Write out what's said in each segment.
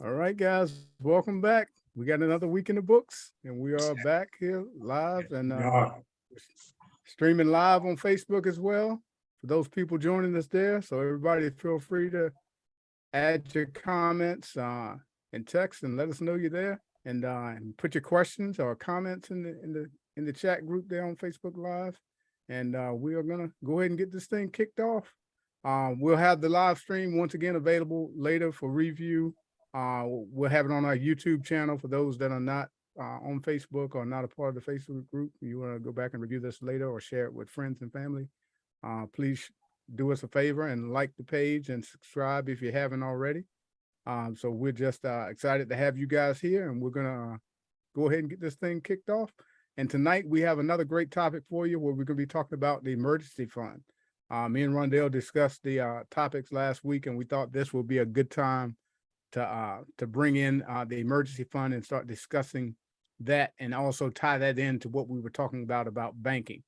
All right, guys, welcome back. We got another week in the books, and we are back here live and Yeah. streaming live on Facebook as well. For those people joining us there, so everybody feel free to add your comments and text and let us know you're there, and put your questions or comments in the chat group there on Facebook Live. And we are gonna go ahead and get this thing kicked off. We'll have the live stream once again available later for review. We'll have it on our YouTube channel for those that are not on Facebook or not a part of the Facebook group. You want to go back and review this later or share it with friends and family. Please do us a favor and like the page and subscribe if you haven't already. So we're just excited to have you guys here, and we're gonna go ahead and get this thing kicked off. And tonight we have another great topic for you where we're gonna be talking about the emergency fund. Me and Rondell discussed the topics last week, and we thought this would be a good time to bring in the emergency fund and start discussing that, and also tie that into what we were talking about banking.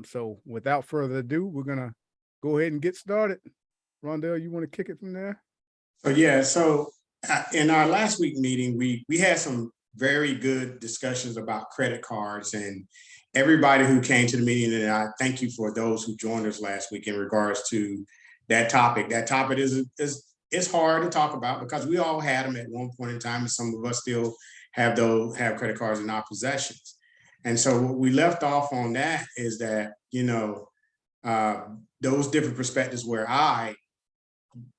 So without further ado, we're gonna go ahead and get started. Rondell, you want to kick it from there? So in our last week meeting, we had some very good discussions about credit cards, and everybody who came to the meeting, and I thank you for those who joined us last week in regards to that topic. That topic is hard to talk about because we all had them at one point in time, and some of us still have credit cards in our possessions. And so what we left off on that is that, those different perspectives where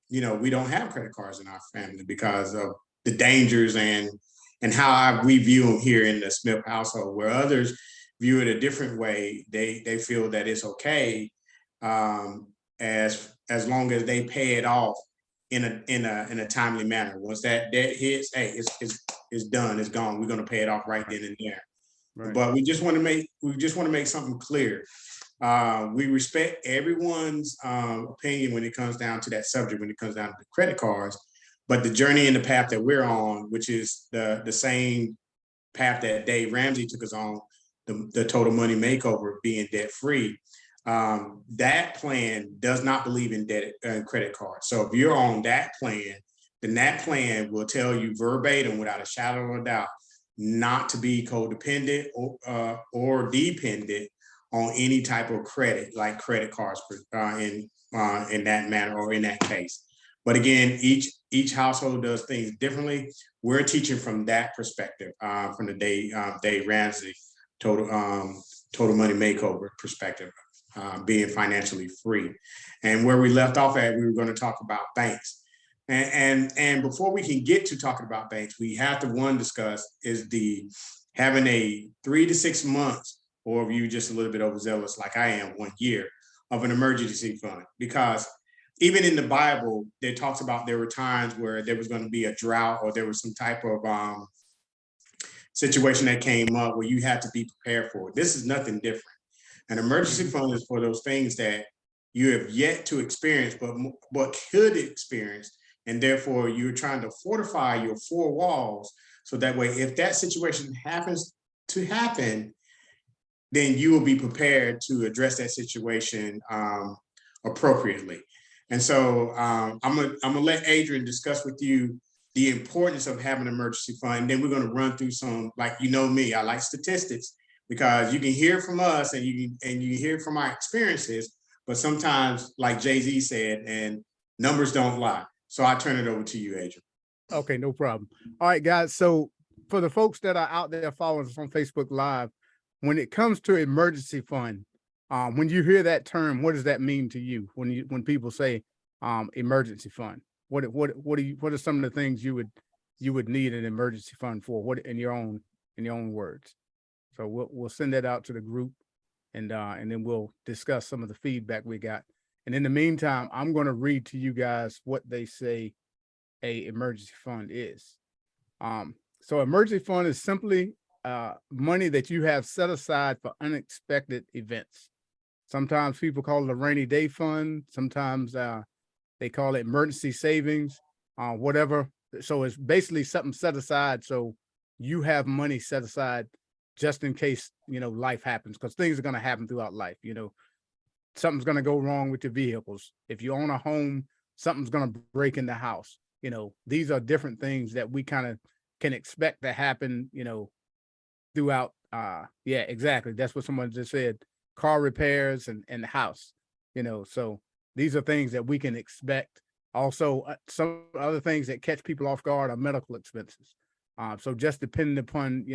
we don't have credit cards in our family because of the dangers and how we view them here in the Smith household, where others view it a different way. They feel that it's okay as long as they pay it off in a timely manner. Once that debt hits, hey, it's done, it's gone. We're going to pay it off right then and there. Right. But we just want to make something clear. We respect everyone's opinion when it comes down to that subject, when it comes down to the credit cards. But the journey and the path that we're on, which is the same path that Dave Ramsey took us on, the Total Money Makeover, being debt free. That plan does not believe in credit cards. So if you're on that plan, then that plan will tell you verbatim, without a shadow of a doubt, not to be codependent or dependent on any type of credit, like credit cards in that manner or in that case. But again, each household does things differently. We're teaching from that perspective, from the Dave Ramsey Total Money Makeover perspective, being financially free. And where we left off at, we were going to talk about banks. And before we can get to talking about banks, we have to discuss is having a 3 to 6 months, or if you just a little bit overzealous like I am, 1 year of an emergency fund. Because even in the Bible, it talks about there were times where there was going to be a drought, or there was some type of situation that came up where you had to be prepared for it. This is nothing different. An emergency fund is for those things that you have yet to experience, but could experience. And therefore, you're trying to fortify your 4 walls. So that way, if that situation happens to happen, then you will be prepared to address that situation appropriately. And so I'm gonna let Adrian discuss with you the importance of having an emergency fund. And then we're gonna run through some, like, me, I like statistics, because you can hear from us and you hear from our experiences, but sometimes, like Jay-Z said, and numbers don't lie. So I turn it over to you, Adrian. Okay, no problem. All right, guys. So for the folks that are out there following us on Facebook Live, when it comes to emergency fund, when you hear that term, what does that mean to you? When people say emergency fund, what are some of the things you would need an emergency fund for? What in your own words? So we'll send that out to the group, and then we'll discuss some of the feedback we got. And in the meantime, I'm going to read to you guys what they say a emergency fund is. So emergency fund is simply money that you have set aside for unexpected events. Sometimes people call it a rainy day fund. Sometimes they call it emergency savings, whatever. So it's basically something set aside. So you have money set aside just in case, life happens, because things are going to happen throughout life. Something's going to go wrong with your vehicles. If you own a home, something's going to break in the house. these are different things that we kind of can expect to happen, throughout. Yeah, exactly. That's what someone just said. Car repairs and the house, so these are things that we can expect. Also, some other things that catch people off guard are medical expenses. So just depending upon,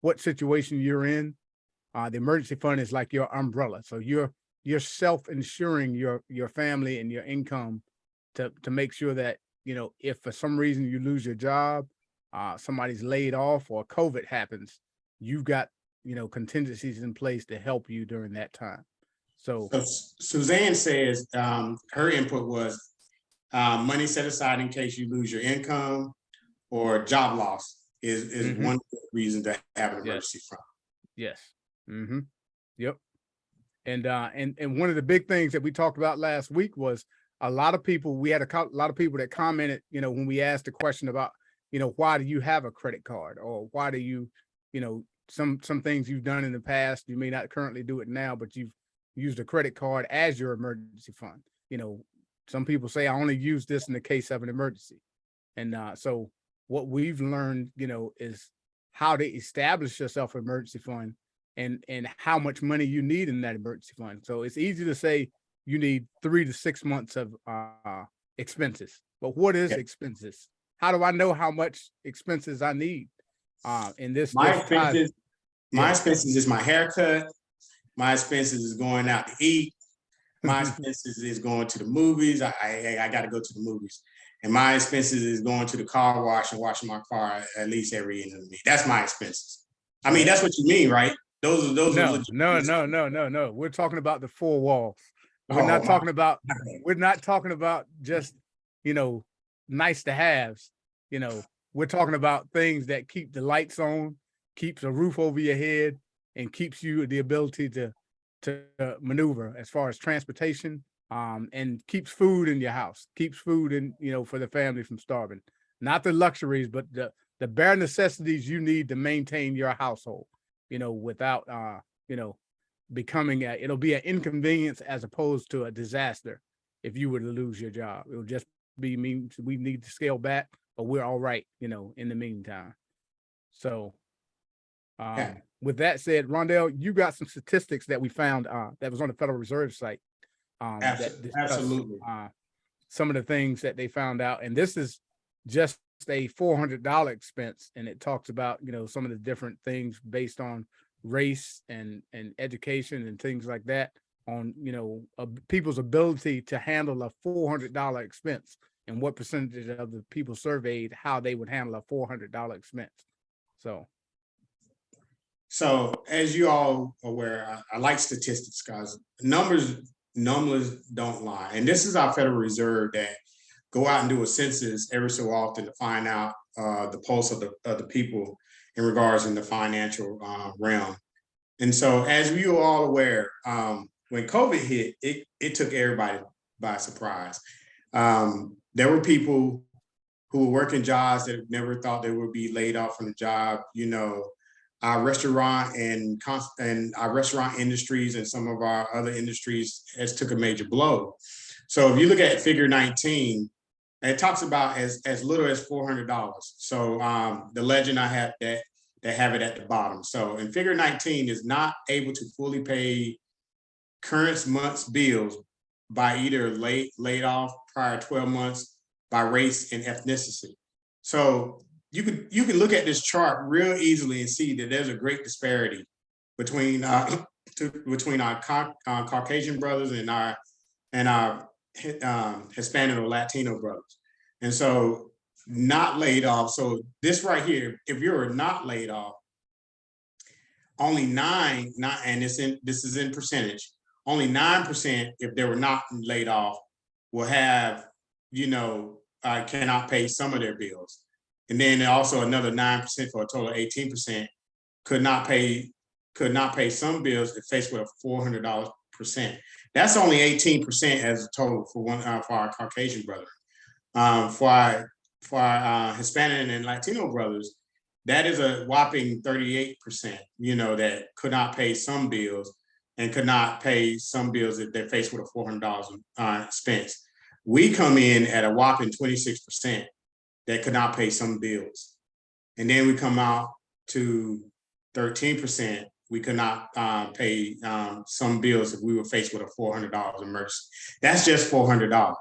what situation you're in, the emergency fund is like your umbrella. So you're self-insuring your family and your income to make sure that, if for some reason you lose your job, somebody's laid off or COVID happens, you've got, contingencies in place to help you during that time. So So Suzanne says her input was money set aside in case you lose your income or job loss is one reason to have an emergency fund. Yes. Mm-hmm. Yep. And one of the big things that we talked about last week was a lot of people. We had a lot of people that commented, when we asked the question about, why do you have a credit card, or why do you, some things you've done in the past, you may not currently do it now, but you've used a credit card as your emergency fund. Some people say I only use this in the case of an emergency, and so what we've learned, is how to establish yourself an emergency fund and how much money you need in that emergency fund. So it's easy to say you need 3 to 6 months of expenses, but what is expenses? How do I know how much expenses I need in this? My expenses is my haircut. My expenses is going out to eat. My expenses is going to the movies. I got to go to the movies. And my expenses is going to the car wash and washing my car at least every end of the week. That's my expenses. I mean, that's what you mean, right? Those are No. We're talking about the 4 walls. We're not talking about just, nice to haves. We're talking about things that keep the lights on, keeps a roof over your head, and keeps you the ability to maneuver as far as transportation, and keeps food in your house, keeps food in, for the family from starving. Not the luxuries, but the bare necessities you need to maintain your household, without, becoming it'll be an inconvenience as opposed to a disaster if you were to lose your job. It'll just be means we need to scale back, but we're all right, in the meantime. So with that said, Rondell, you got some statistics that we found that was on the Federal Reserve site. Absolutely. Some of the things that they found out, and this is just a $400 expense, and it talks about, some of the different things based on race and education and things like that, on, people's ability to handle a $400 expense, and what percentage of the people surveyed how they would handle a $400 expense. So as you all aware, I like statistics, guys. Numbers don't lie. And this is our Federal Reserve that go out and do a census every so often to find out the pulse of the people in regards in the financial realm. And so as we are all aware, when COVID hit, it took everybody by surprise. There were people who were working jobs that never thought they would be laid off from the job. Our restaurant and our restaurant industries and some of our other industries has took a major blow. So if you look at figure 19, it talks about as little as $400. So the legend I have that they have it at the bottom. So in figure 19 is not able to fully pay current month's bills by either laid off prior 12 months by race and ethnicity. So you can look at this chart real easily and see that there's a great disparity between our Caucasian brothers and our Hispanic or Latino brothers. And so not laid off. So this right here, if you're not laid off, only this is in percentage, only 9% if they were not laid off will have, cannot pay some of their bills. And then also another 9% for a total of 18% could not pay some bills if faced with a $400 percent. That's only 18% as a total for our Caucasian brother. For our Hispanic and Latino brothers, that is a whopping 38%, that could not pay some bills and could not pay some bills if they're faced with a $400 expense. We come in at a whopping 26% that could not pay some bills. And then we come out to 13%. We could not pay some bills if we were faced with a $400 emergency. That's just $400.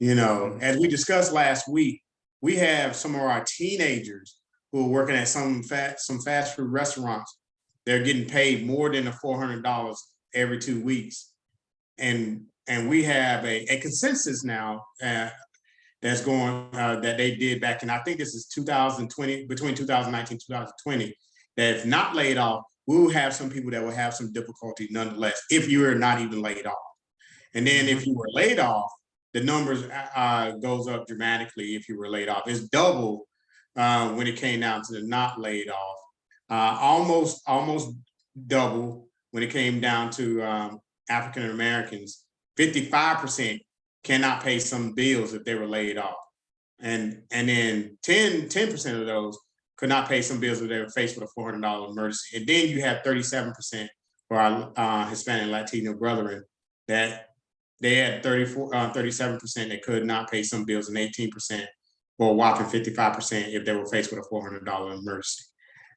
You know, as we discussed last week, we have some of our teenagers who are working at some fast food restaurants. They're getting paid more than the $400 every 2 weeks. And we have a consensus now that's going that they did back in, I think this is 2020, between 2019 2020, that if not laid off, we will have some people that will have some difficulty nonetheless, if you are not even laid off. And then if you were laid off, the numbers goes up dramatically. If you were laid off, it's double when it came down to the not laid off, almost double when it came down to African Americans. 55% cannot pay some bills if they were laid off, and then 10% of those could not pay some bills if they were faced with a $400 emergency. And then you have 37% for our Hispanic Latino brethren that they had 37% that could not pay some bills, and 18% or a whopping 55% if they were faced with a $400 emergency.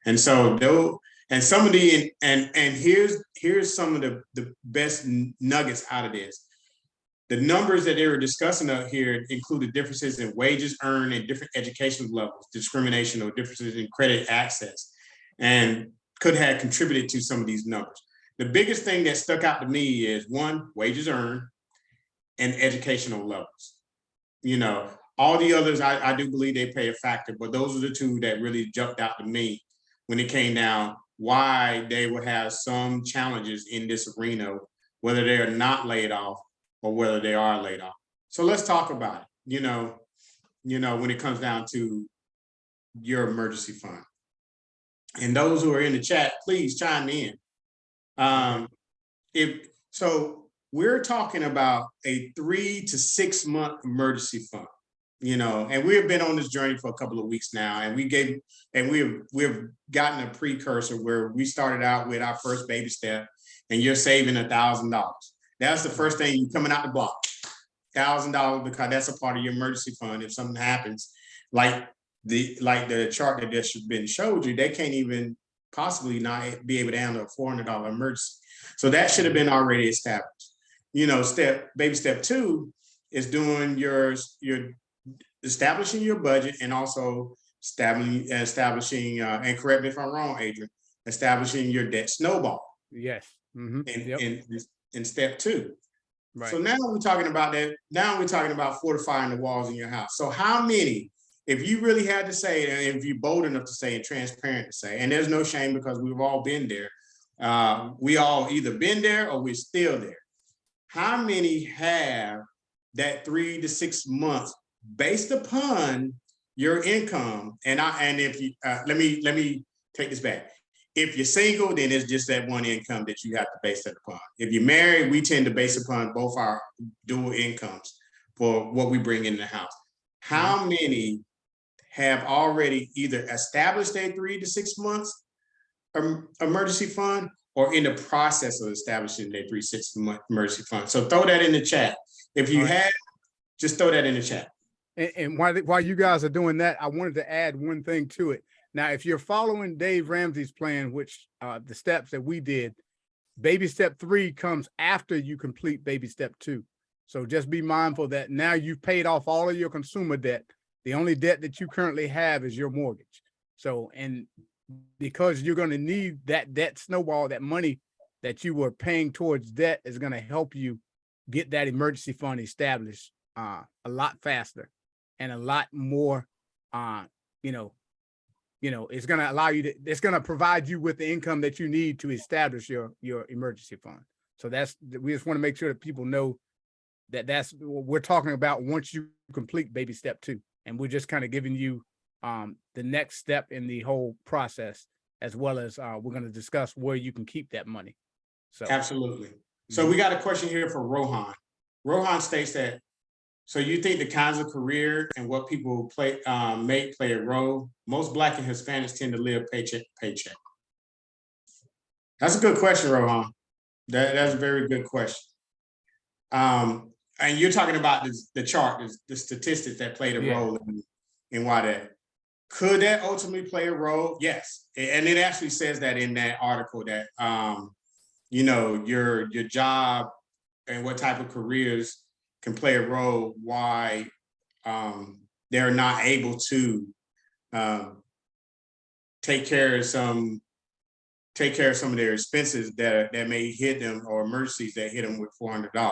And so and some of the and here's some of the best nuggets out of this. The numbers that they were discussing up here included differences in wages earned at different educational levels, discrimination or differences in credit access, and could have contributed to some of these numbers. The biggest thing that stuck out to me is, one, wages earned and educational levels. You know, all the others, I do believe they play a factor, but those are the two that really jumped out to me when it came down why they would have some challenges in this arena, whether they are not laid off or whether they are laid off. So let's talk about it. You know, when it comes down to your emergency fund. And those who are in the chat, please chime in. So we're talking about a 3 to 6 month emergency fund, you know, and we have been on this journey for a couple of weeks now, and we've gotten a precursor where we started out with our first baby step, and you're saving $1,000. That's the first thing you coming out the block, $1,000, because that's a part of your emergency fund. If something happens, like the chart that just been showed you, they can't even possibly not be able to handle a $400 emergency. So that should have been already established. You know, baby step 2 is doing your establishing your budget, and also establishing and correct me if I'm wrong, Adrian, establishing your debt snowball. Yes. In step 2. Right. So now we're talking about that. Now we're talking about fortifying the walls in your house. So how many, if you really had to say, and if you're bold enough to say and transparent to say, and there's no shame because we've all been there. We all either been there or we're still there. How many have that 3 to 6 months based upon your income? And if you let me take this back. If you're single, then it's just that one income that you have to base it upon. If you're married, we tend to base upon both our dual incomes for what we bring in the house. How many have already either established a 3 to 6 months emergency fund, or in the process of establishing their 3 to 6 month emergency fund? So throw that in the chat. If you have, just throw that in the chat. And while you guys are doing that, I wanted to add one thing to it. Now, if you're following Dave Ramsey's plan, which the steps that we did, baby step 3 comes after you complete baby step 2. So just be mindful that now you've paid off all of your consumer debt. The only debt that you currently have is your mortgage. So, and because you're going to need that debt snowball, that money that you were paying towards debt is going to help you get that emergency fund established a lot faster and a lot more, it's going to allow you to, it's going to provide you with the income that you need to establish your emergency fund. So we just want to make sure that people know that that's what we're talking about once you complete baby step 2. And we're just kind of giving you the next step in the whole process, as well as we're going to discuss where you can keep that money. So absolutely. So we got a question here from Rohan. Rohan states that, so you think the kinds of career and what people play a role? Most Black and Hispanics tend to live paycheck to paycheck. That's a good question, Rohan. That's a very good question. and you're talking about the chart, the statistics that played a role in why that. Could that ultimately play a role? Yes. And it actually says that in that article that, you know, your job and what type of careers can play a role why they're not able to take care of some of their expenses that may hit them, or emergencies that hit them with $400.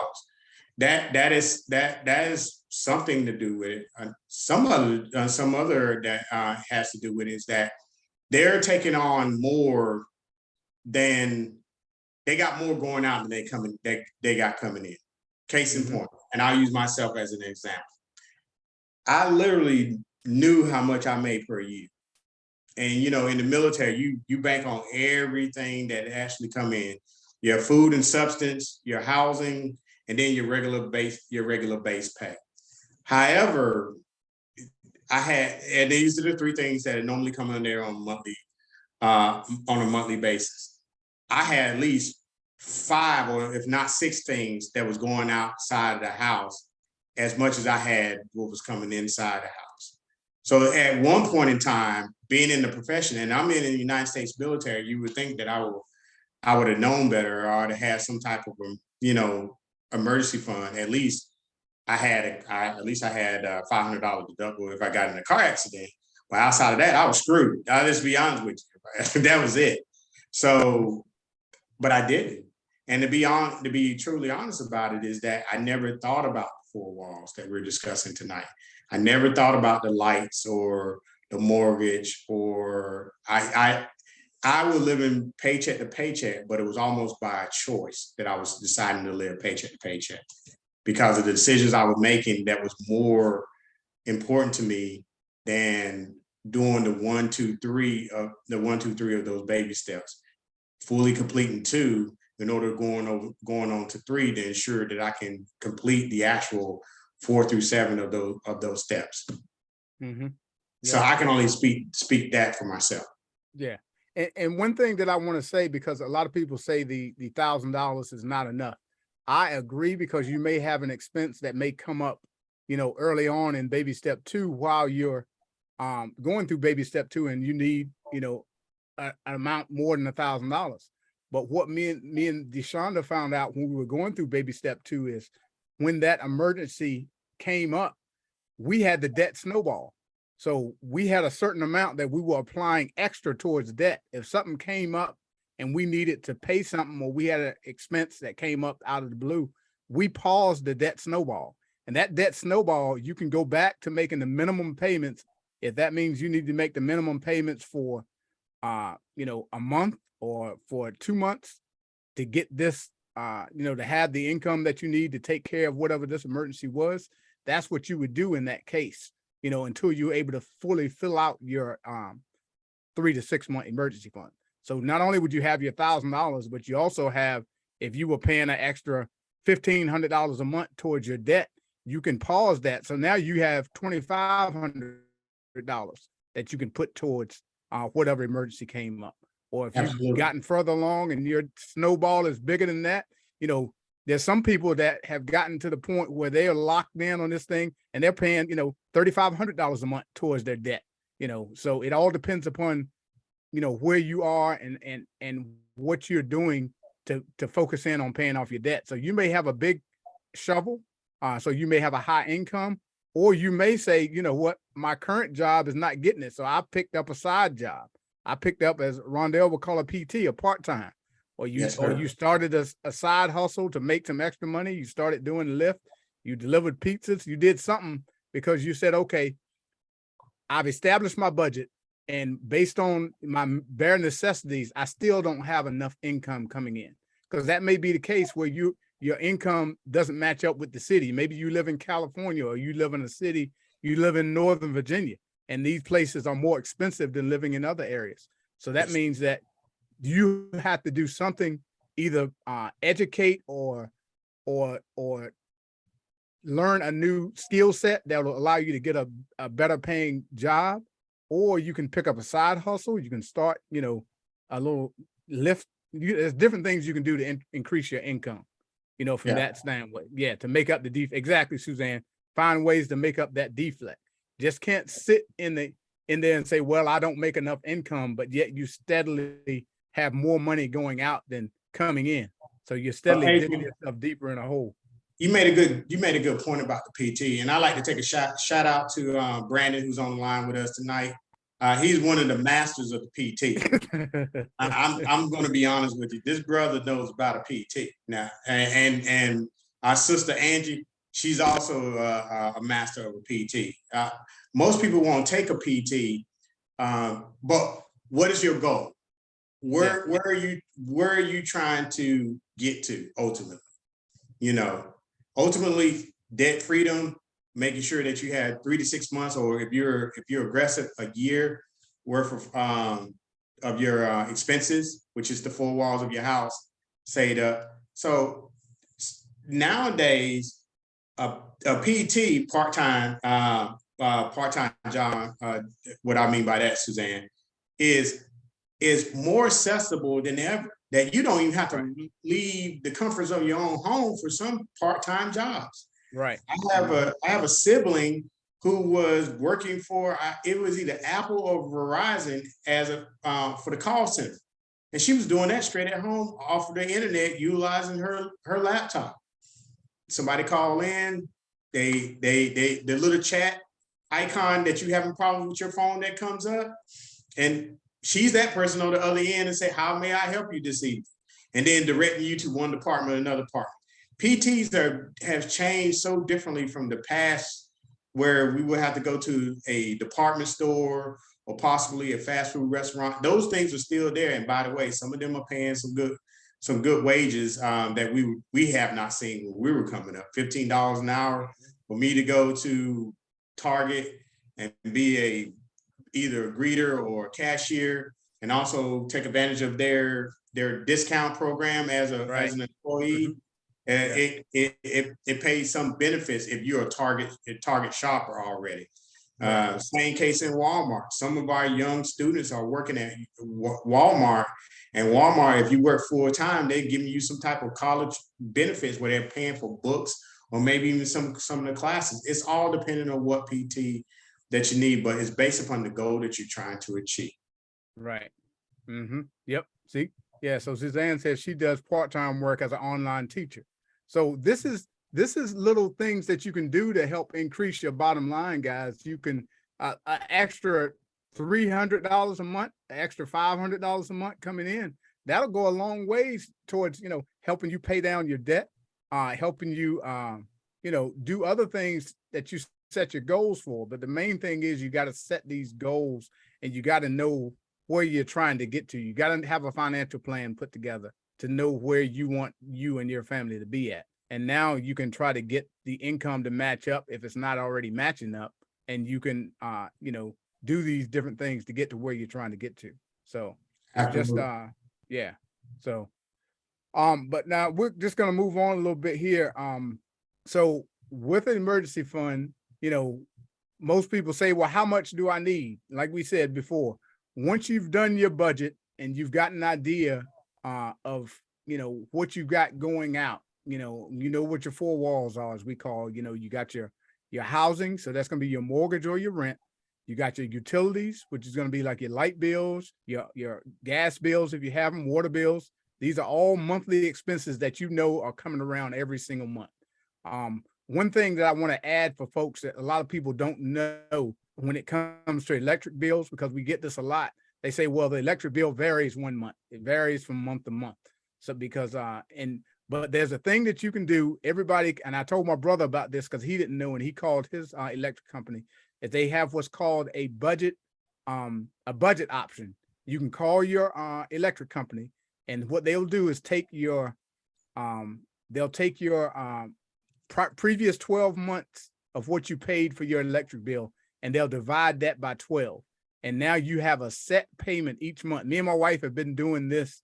That is something to do with it. Some other that has to do with it is that they're taking on more than they got more going out than they got coming in. Case in point, and I'll use myself as an example. I literally knew how much I made per year. And you know, in the military, you bank on everything that actually come in. Your food and substance, your housing, and then your regular base pay. However, and these are the three things that normally come in there on a monthly basis. I had at least 5 or if not 6 things that was going outside of the house as much as I had what was coming inside the house. So at one point in time, being in the profession, and I'm in the United States military, you would think that I would have known better, or to have some type of, you know, emergency fund. At least I had $500 deductible if I got in a car accident. But outside of that, I was screwed. I'll just be honest with you. That was it. So, but I didn't. And to be truly honest about it, is that I never thought about the 4 walls that we're discussing tonight. I never thought about the lights or the mortgage, or I was living paycheck to paycheck, but it was almost by a choice that I was deciding to live paycheck to paycheck because of the decisions I was making that was more important to me than doing the 1, 2, 3 of those baby steps, fully completing 2 in order going on to 3 to ensure that I can complete the actual 4 through 7 of those steps. Mm-hmm. Yeah. So I can only speak that for myself. Yeah. And one thing that I want to say, because a lot of people say the $1,000 is not enough. I agree, because you may have an expense that may come up, you know, early on in baby step 2 while you're going through baby step 2, and you need, you know, an amount more than $1,000. But what me and DeShonda found out when we were going through baby step 2 is when that emergency came up, we had the debt snowball. So we had a certain amount that we were applying extra towards debt. If something came up and we needed to pay something, or we had an expense that came up out of the blue, we paused the debt snowball. And that debt snowball, you can go back to making the minimum payments. If that means you need to make the minimum payments for, you know, a month or for 2 months to get this, you know, to have the income that you need to take care of whatever this emergency was, that's what you would do in that case, you know, until you're able to fully fill out your 3 to 6 month emergency fund. So not only would you have your $1,000, but you also have, if you were paying an extra $1,500 a month towards your debt, you can pause that. So now you have $2,500 that you can put towards whatever emergency came up. Or if you've gotten further along and your snowball is bigger than that, you know, there's some people that have gotten to the point where they are locked in on this thing and they're paying, you know, $3,500 a month towards their debt, you know. So it all depends upon, you know, where you are and what you're doing to focus in on paying off your debt. So you may have a big shovel, so you may have a high income, or you may say, you know what, my current job is not getting it, so I picked up a side job. I picked up, as Rondell would call a PT, a part-time. Or you started a side hustle to make some extra money. You started doing Lyft. You delivered pizzas. You did something because you said, okay, I've established my budget, and based on my bare necessities, I still don't have enough income coming in. Because that may be the case where your income doesn't match up with the city. Maybe you live in California, or you live in a city, you live in Northern Virginia, and these places are more expensive than living in other areas. So that means that you have to do something, either educate or learn a new skill set that will allow you to get a better paying job, or you can pick up a side hustle. You can start, you know, a little Lyft. There's different things you can do to increase your income. you know, from that standpoint. Yeah, to make up the defect. Exactly, Suzanne. Find ways to make up that deflect. Just can't sit in there and say, well, I don't make enough income, but yet you steadily have more money going out than coming in. So you're steadily digging yourself deeper in a hole. You made a good point about the PT, and I like to take a shout out to Brandon, who's on the line with us tonight. He's one of the masters of the PT. I'm going to be honest with you. This brother knows about a PT now, and our sister Angie, she's also a master of a PT. Most people won't take a PT, but what is your goal? Where are you trying to get to ultimately? You know, ultimately debt freedom, making sure that you had 3 to 6 months, or if you're aggressive, a year worth of your expenses, which is the 4 walls of your house, saved up. So nowadays, a PT part-time job, what I mean by that, Suzanne, is more accessible than ever. That you don't even have to leave the comforts of your own home for some part-time jobs. Right. I have a sibling who was working for it was either Apple or Verizon as for the call center, and she was doing that straight at home off of the internet, utilizing her laptop. Somebody call in, the little chat icon that you having problems with your phone that comes up, and she's that person on the other end and say, how may I help you this evening? And then directing you to one department or another department. PTs have changed so differently from the past, where we would have to go to a department store or possibly a fast food restaurant. Those things are still there. And by the way, some of them are paying some good wages that we have not seen when we were coming up. $15 an hour for me to go to Target and be either a greeter or a cashier, and also take advantage of their discount program as an employee. It pays some benefits if you're a Target shopper already. Same case in Walmart. Some of our young students are working at Walmart, and Walmart, if you work full time, they're giving you some type of college benefits where they're paying for books or maybe even some of the classes. It's all depending on what PT that you need, but it's based upon the goal that you're trying to achieve. Right. Yep. See? Yeah. So Suzanne says she does part-time work as an online teacher. So this is little things that you can do to help increase your bottom line, guys. You can extra $300 a month, extra $500 a month coming in. That'll go a long ways towards, you know, helping you pay down your debt, helping you, you know, do other things that you set your goals for. But the main thing is you got to set these goals, and you got to know where you're trying to get to. You got to have a financial plan put together to know where you want you and your family to be at. And now you can try to get the income to match up if it's not already matching up, and you can, you know, do these different things to get to where you're trying to get to. So just, yeah. So, but now we're just going to move on a little bit here. So with an emergency fund, you know, most people say, well, how much do I need? Like we said before, once you've done your budget and you've got an idea of, you know, what you got going out, you know what your 4 walls are, as we call, you know, you got your housing. So that's going to be your mortgage or your rent. You got your utilities, which is going to be like your light bills, your gas bills, if you have them, water bills. These are all monthly expenses that you know are coming around every single month. One thing that I want to add for folks that a lot of people don't know when it comes to electric bills, because we get this a lot. They say, well, the electric bill varies 1 month. It varies from month to month. So because, but there's a thing that you can do, everybody, and I told my brother about this because he didn't know, and he called his electric company, that they have what's called a budget option. You can call your electric company, and what they'll do is take your, previous 12 months of what you paid for your electric bill, and they'll divide that by 12. And now you have a set payment each month. Me and my wife have been doing this.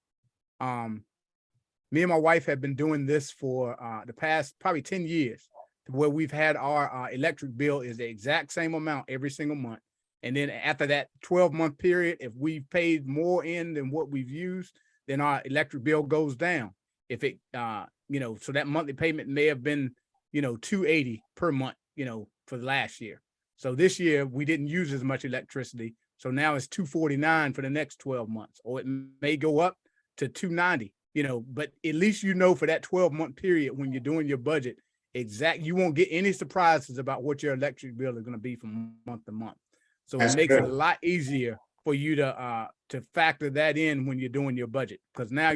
For the past probably 10 years, where we've had our electric bill is the exact same amount every single month. And then after that 12-month period, if we've paid more in than what we've used, then our electric bill goes down. if it, so that monthly payment may have been, $280 per month, for the last year. So this year we didn't use as much electricity. So now it's $249 for the next 12 months, or it may go up to $290, but at least, for that 12-month period when you're doing your budget, you won't get any surprises about what your electric bill is going to be from month to month. So That's it makes good. it a lot easier for you to factor that in when you're doing your budget. Because now,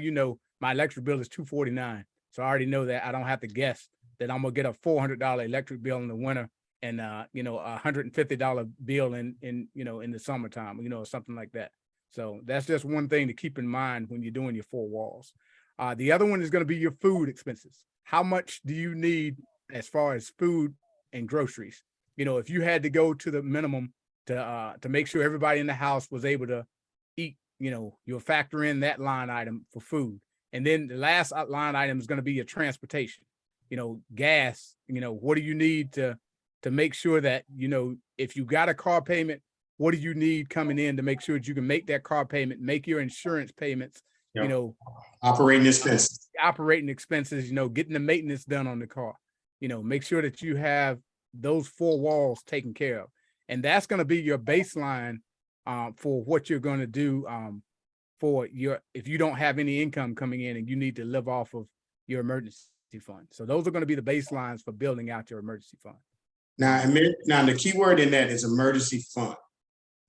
my electric bill is $249. So I already know that I don't have to guess that I'm gonna get a $400 electric bill in the winter and a $150 bill in the summertime, or something like that. So that's just one thing to keep in mind when you're doing your four walls. The other one is going to be your food expenses. How much do you need as far as food and groceries? If you had to go to the minimum to make sure everybody in the house was able to eat, you'll factor in that line item for food. And then the last line item is going to be your transportation, gas, what do you need to make sure that, if you got a car payment, what do you need coming in to make sure that you can make that car payment, make your insurance payments, Yep. Operating expenses. Getting the maintenance done on the car, make sure that you have those four walls taken care of. And that's going to be your baseline for what you're going to do if you don't have any income coming in and you need to live off of your emergency fund. So those are going to be the baselines for building out your emergency fund. Now the key word in that is emergency fund.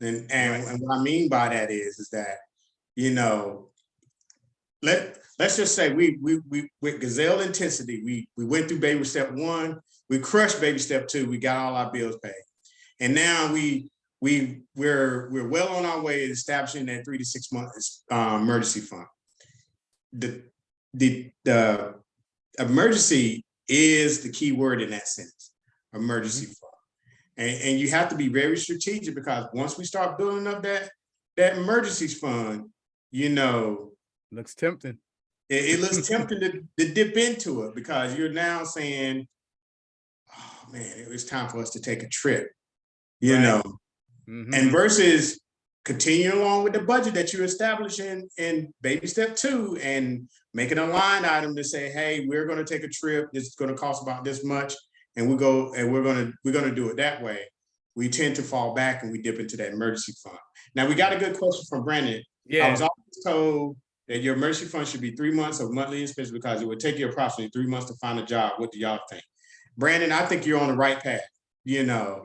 And what I mean by that is that, let's just say we with gazelle intensity, we went through baby step 1, we crushed baby step 2, we got all our bills paid. And now we're well on our way to establishing that 3 to 6 months emergency fund. The emergency is the key word in that sense, emergency fund. And you have to be very strategic, because once we start building up that emergency fund, looks tempting. It looks tempting to dip into it, because you're now saying, oh man, it's time for us to take a trip, Right. And versus continuing along with the budget that you're establishing in baby step 2 and making a line item to say, hey, we're going to take a trip. This is going to cost about this much. And we're going to do it that way. We tend to fall back and we dip into that emergency fund. Now, we got a good question from Brandon. Yeah. I was always told that your emergency fund should be 3 months of monthly expenses, because it would take you approximately 3 months to find a job. What do y'all think? Brandon, I think you're on the right path. Yeah.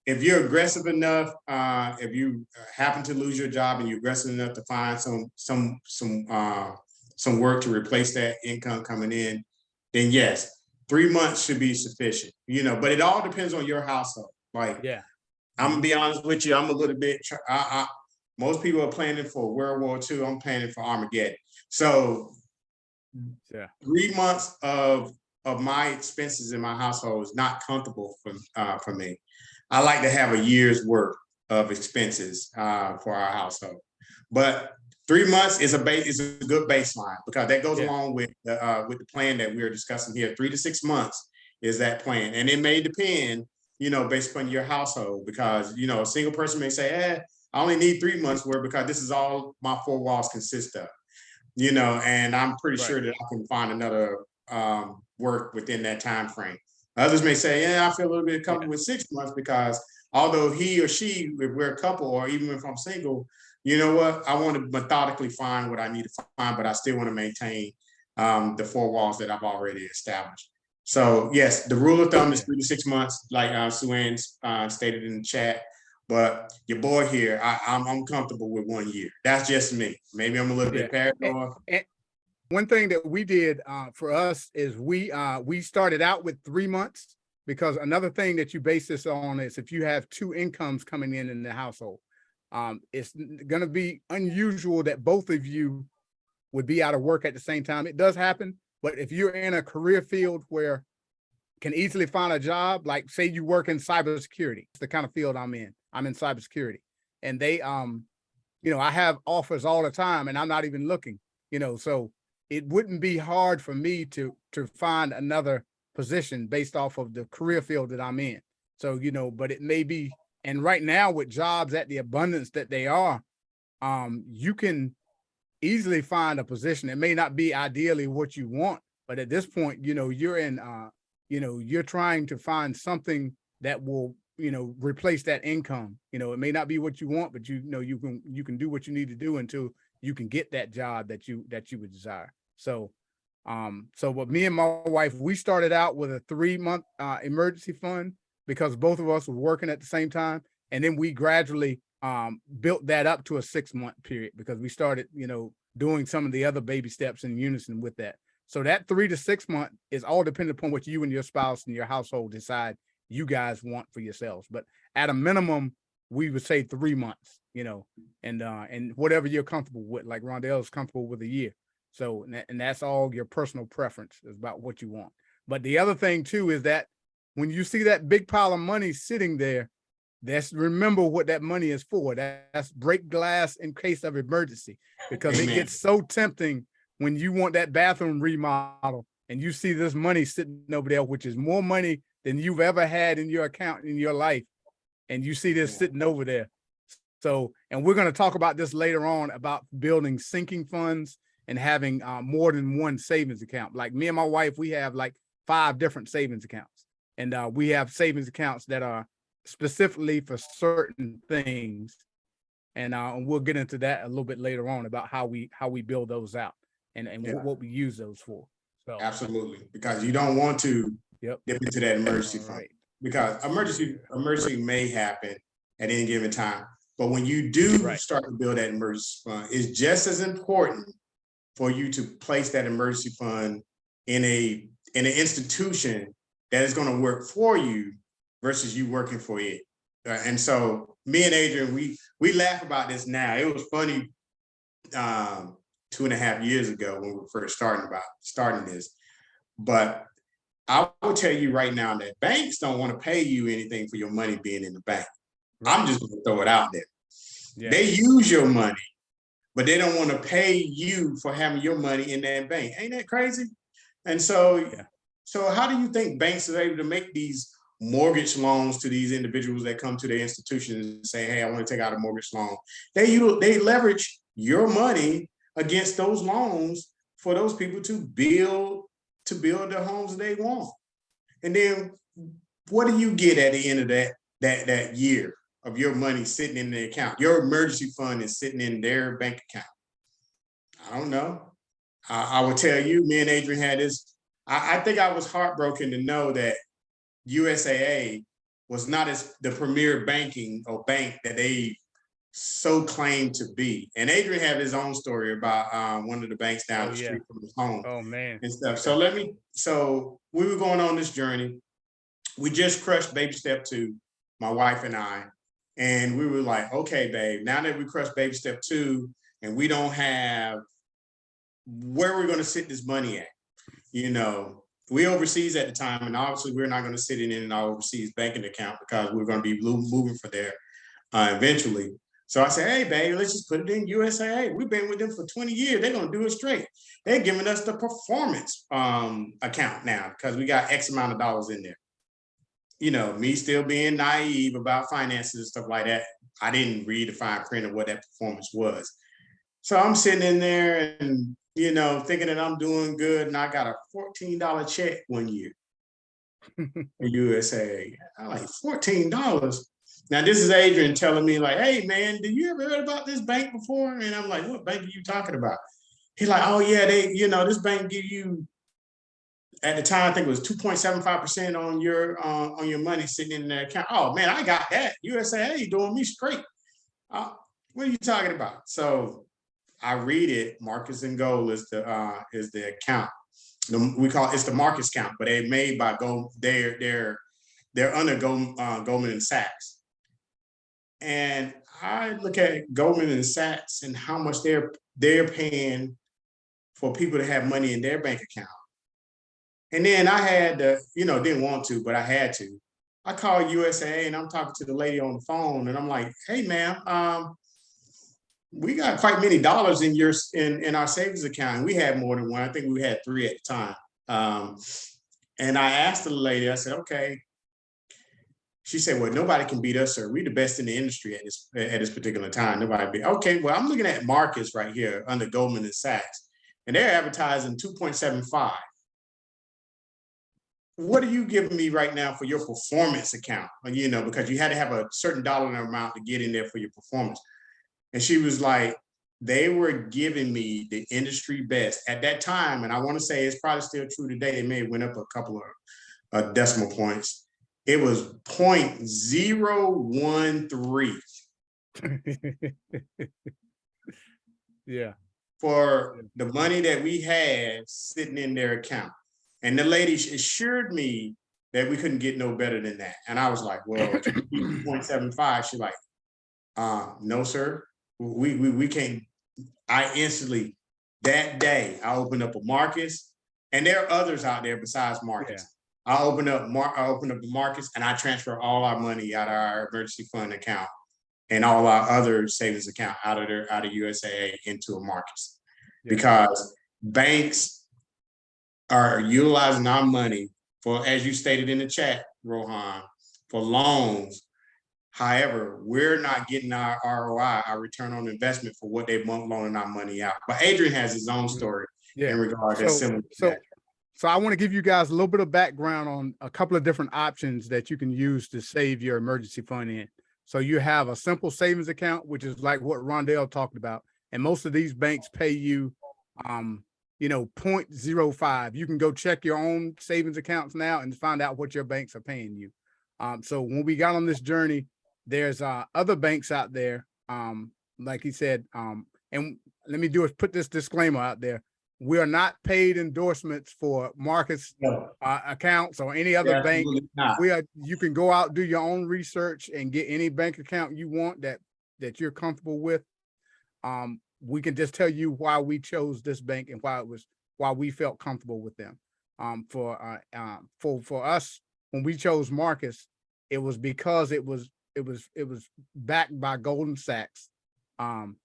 If you're aggressive enough, if you happen to lose your job and you're aggressive enough to find some work to replace that income coming in, then yes, 3 months should be sufficient. But it all depends on your household. Like, Yeah. I'm gonna be honest with you, I'm a little bit. Most people are planning for World War II. I'm planning for Armageddon. So, Yeah. 3 months of my expenses in my household is not comfortable for me. I like to have a year's worth of expenses for our household, but 3 months is a good baseline, because that goes along with the plan that we're discussing here. 3 to 6 months is that plan, and it may depend, based upon your household, because a single person may say, I only need 3 months worth because this is all my four walls consist of, and I'm pretty sure that I can find another work within that time frame. Others may say, I feel a little bit comfortable with 6 months, because although he or she, if we're a couple, or even if I'm single, you know what, I want to methodically find what I need to find, but I still want to maintain the four walls that I've already established. So yes, the rule of thumb is 3 to 6 months, like Sue Ann stated in the chat. But your boy here, I'm comfortable with 1 year. That's just me. Maybe I'm a little bit paranoid. And one thing that we did for us is we started out with 3 months, because another thing that you base this on is if you have 2 incomes coming in the household, it's going to be unusual that both of you would be out of work at the same time. It does happen, but if you're in a career field where can easily find a job, like say you work in cybersecurity, it's the kind of field I'm in. I'm in cybersecurity, and they, I have offers all the time, and I'm not even looking, so it wouldn't be hard for me to find another position based off of the career field that I'm in. So, but it may be, and right now with jobs at the abundance that they are, you can easily find a position. It may not be ideally what you want, but at this point, you're in, you're trying to find something that will, replace that income. It may not be what you want, but you can do what you need to do until you can get that job that you would desire. So, but me and my wife, we started out with a 3-month emergency fund because both of us were working at the same time. And then we gradually built that up to a 6-month period because we started, doing some of the other baby steps in unison with that. So that 3 to 6 month is all dependent upon what you and your spouse and your household decide you guys want for yourselves. But at a minimum, we would say 3 months, and whatever you're comfortable with, like Rondell is comfortable with a year. So, and that's all your personal preference is about what you want. But the other thing too is that when you see that big pile of money sitting there, remember what that money is for. That's break glass in case of emergency, because Amen. It gets so tempting when you want that bathroom remodel and you see this money sitting over there, which is more money than you've ever had in your account in your life. And you see this sitting over there. So, and we're going to talk about this later on about building sinking funds and having more than one savings account. Like me and my wife, we have like 5 different savings accounts, and we have savings accounts that are specifically for certain things. And we'll get into that a little bit later on about how we build those out and what we use those for. So absolutely, because you don't want to dip into that emergency fund, because emergency may happen at any given time. But when you do start to build that emergency fund, it's just as important for you to place that emergency fund in an institution that is going to work for you versus you working for it. And so me and Adrian, we laugh about this now. It was funny 2.5 years ago when we were first starting this. But I will tell you right now that banks don't want to pay you anything for your money being in the bank. I'm just going to throw it out there. Yeah. They use your money, but they don't want to pay you for having your money in that bank. Ain't that crazy? And so, so how do you think banks are able to make these mortgage loans to these individuals that come to their institutions and say, hey, I want to take out a mortgage loan? They leverage your money against those loans for those people to build the homes they want. And then what do you get at the end of that year of your money sitting in the account? Your emergency fund is sitting in their bank account. I don't know. I will tell you, me and Adrian had this. I think I was heartbroken to know that USAA was not as the premier bank that they so claimed to be. And Adrian had his own story about one of the banks down the street from his home. Oh man. And stuff. So we were going on this journey. We just crushed baby step 2, my wife and I. And we were like, okay, babe, now that we crushed baby step 2 and we don't have where we're going to sit this money at, we overseas at the time, and obviously we're not going to sit it in our overseas banking account because we're going to be moving for there eventually. So I said, hey, babe, let's just put it in USAA. We've been with them for 20 years. They're going to do it straight. They're giving us the performance account now because we got X amount of dollars in there. Me still being naive about finances and stuff like that. I didn't read the fine print of what that performance was. So I'm sitting in there and, thinking that I'm doing good. And I got a $14 check one year for USAA. I'm like, $14? Now, this is Adrian telling me like, hey, man, did you ever heard about this bank before? And I'm like, what bank are you talking about? He's like, oh, yeah, this bank give you, at the time, I think it was 2.75% on your money sitting in the account. Oh, man, I got that. USAA doing me straight. What are you talking about? So I read it. Marcus and Gold is the account. We call it's the Marcus account, but they're made by Gold. They're under Goldman and Sachs. And I look at Goldman and Sachs and how much they're paying for people to have money in their bank account. And then I had to, didn't want to, but I had to. I called USAA and I'm talking to the lady on the phone and I'm like, hey, ma'am, we got quite many dollars in our savings account. And we had more than one. I think we had 3 at the time. And I asked the lady, I said, okay. She said, well, nobody can beat us, sir. We're the best in the industry at this particular time. Nobody beat. Okay, well, I'm looking at Marcus right here under Goldman and Sachs, and they're advertising 2.75. What are you giving me right now for your performance account? You know, because you had to have a certain dollar amount to get in there for your performance. And she was like, they were giving me the industry best at that time. And I want to say it's probably still true today. It may have went up a couple of decimal points. It was 0.013. Yeah. For the money that we had sitting in their account. And the lady assured me that we couldn't get no better than that. And I was like, well, 2.75. She's like, no, sir. We can't. I instantly, that day, I opened up a Marcus, and there are others out there besides Marcus. Yeah. I opened up a Marcus, and I transfer all our money out of our emergency fund account and all our other savings account out of USAA into a Marcus. Yeah. Because banks are utilizing our money for, as you stated in the chat, Rohan, for loans. However, we're not getting our ROI, our return on investment, for what they want loaning our money out. But Adrian has his own story in regard to similar to that. So I want to give you guys a little bit of background on a couple of different options that you can use to save your emergency fund in. So you have a simple savings account, which is like what Rondell talked about. And most of these banks pay you, 0.05. You can go check your own savings accounts now and find out what your banks are paying you. So when we got on this journey, there's other banks out there, like he said, and let me put this disclaimer out there. We are not paid endorsements for Marcus accounts or any other bank. You can go out, do your own research and get any bank account you want that you're comfortable with. We can just tell you why we chose this bank and why we felt comfortable with them. For us, when we chose Marcus, it was because it was backed by Goldman Sachs, I'm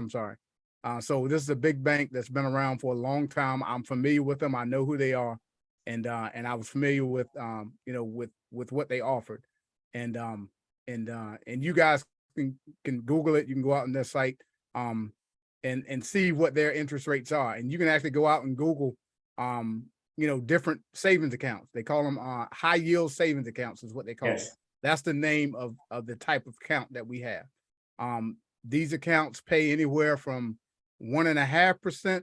sorry. So this is a big bank that's been around for a long time. I'm familiar with them. I know who they are, and I was familiar with with what they offered, and you guys can Google it. You can go out on their site, and see what their interest rates are, and you can actually go out and Google, different savings accounts. They call them high yield savings accounts is what they call it. That's the name of the type of account that we have. These accounts pay anywhere from 1.5%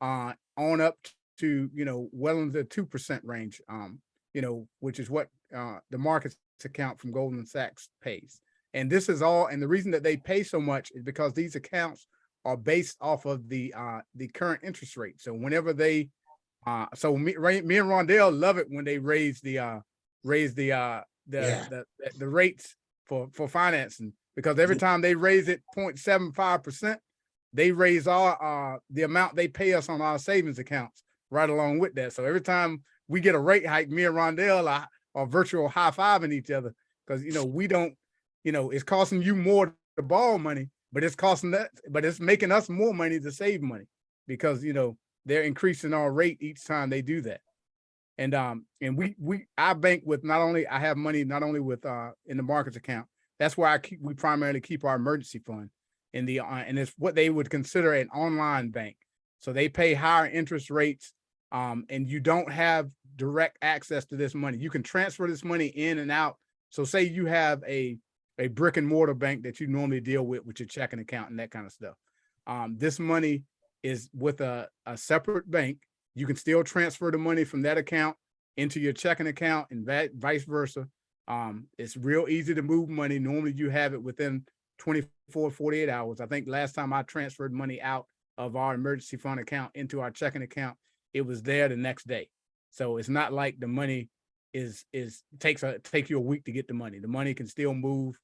on up to well into the 2% range, which is what the Marcus account from Goldman Sachs pays. And this is all, and the reason that they pay so much is because these accounts are based off of the current interest rate. So whenever they so me and Rondell love it when they raise the rates for financing, because every time they raise it 0.75%, they raise our the amount they pay us on our savings accounts right along with that. So every time we get a rate hike, me and Rondell are virtual high-fiving each other, because we don't, it's costing you more to borrow money, but it's making us more money to save money, because they're increasing our rate each time they do that. And I bank with I have money not only with in the Marcus account. That's where we primarily keep our emergency fund in the and it's what they would consider an online bank. So they pay higher interest rates, and you don't have direct access to this money. You can transfer this money in and out. So say you have a brick and mortar bank that you normally deal with your checking account and that kind of stuff. This money is with a separate bank. You can still transfer the money from that account into your checking account and vice versa. It's real easy to move money. Normally you have it within 24, 48 hours. I think last time I transferred money out of our emergency fund account into our checking account, it was there the next day. So it's not like the money takes you a week to get the money. The money can still move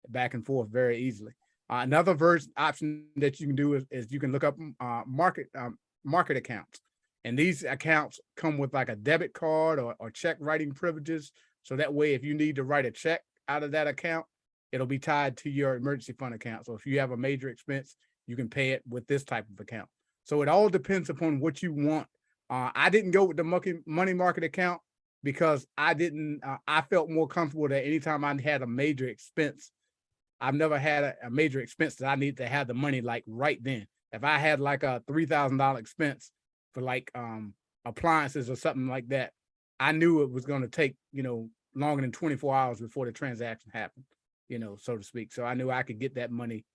back and forth very easily. Another option that you can do is you can look up market accounts. And these accounts come with like a debit card or check writing privileges. So that way, if you need to write a check out of that account, it'll be tied to your emergency fund account. So if you have a major expense, you can pay it with this type of account. So it all depends upon what you want. I didn't go with the money market account because I didn't, I felt more comfortable that anytime I had a major expense, I've never had a major expense that I need to have the money like right then. If I had like a $3,000 expense for like appliances or something like that, I knew it was going to take, longer than 24 hours before the transaction happened, so to speak. So I knew I could get that money,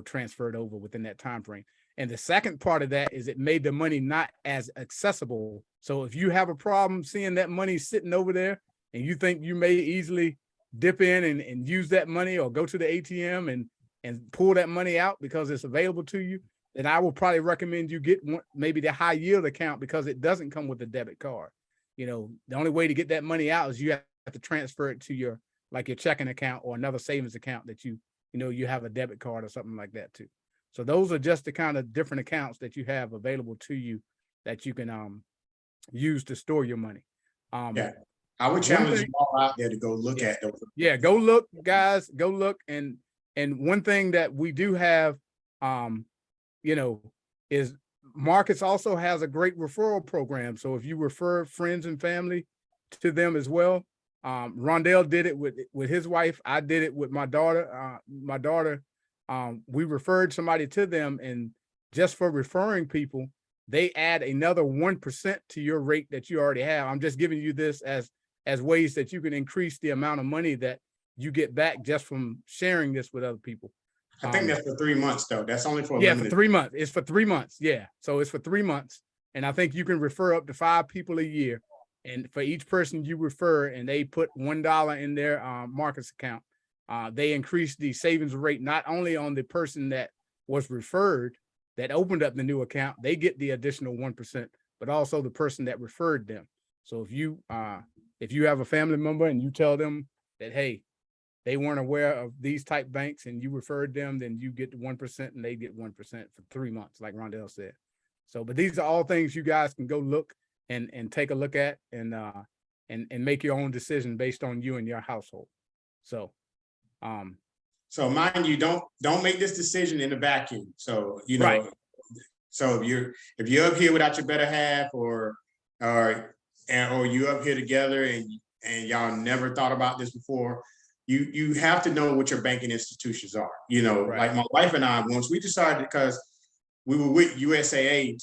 transferred over within that time frame. And the second part of that is it made the money not as accessible. So if you have a problem seeing that money sitting over there and you think you may easily dip in and use that money or go to the ATM and pull that money out because it's available to you, then I will probably recommend you get maybe the high yield account, because it doesn't come with a debit card. The only way to get that money out is you have to transfer it to your checking account or another savings account that you have a debit card or something like that too. So those are just the kind of different accounts that you have available to you that you can use to store your money. Yeah, I would challenge you all out there to go look at those. Yeah, go look, guys. Go look. And one thing that we do have, is Marcus also has a great referral program. So if you refer friends and family to them as well, Rondell did it with his wife. I did it with my daughter. We referred somebody to them, and just for referring people, they add another 1% to your rate that you already have. I'm just giving you this as ways that you can increase the amount of money that you get back just from sharing this with other people. I think that's for 3 months though. That's only for for 3 months. It's for 3 months. Yeah. So it's for 3 months. And I think you can refer up to 5 people a year. And for each person you refer and they put $1 in their Marcus account, they increase the savings rate not only on the person that was referred, that opened up the new account, they get the additional 1%, but also the person that referred them. So if you have a family member and you tell them that, hey, they weren't aware of these type banks and you referred them, then you get the 1% and they get 1% for 3 months, like Rondell said. So, but these are all things you guys can go look and take a look at and make your own decision based on you and your household. So, so mind you, don't make this decision in a vacuum. So, Right. So if you're up here without your better half or you up here together and y'all never thought about this before, you have to know what your banking institutions are. Right. Like my wife and I, once we decided, because we were with USAA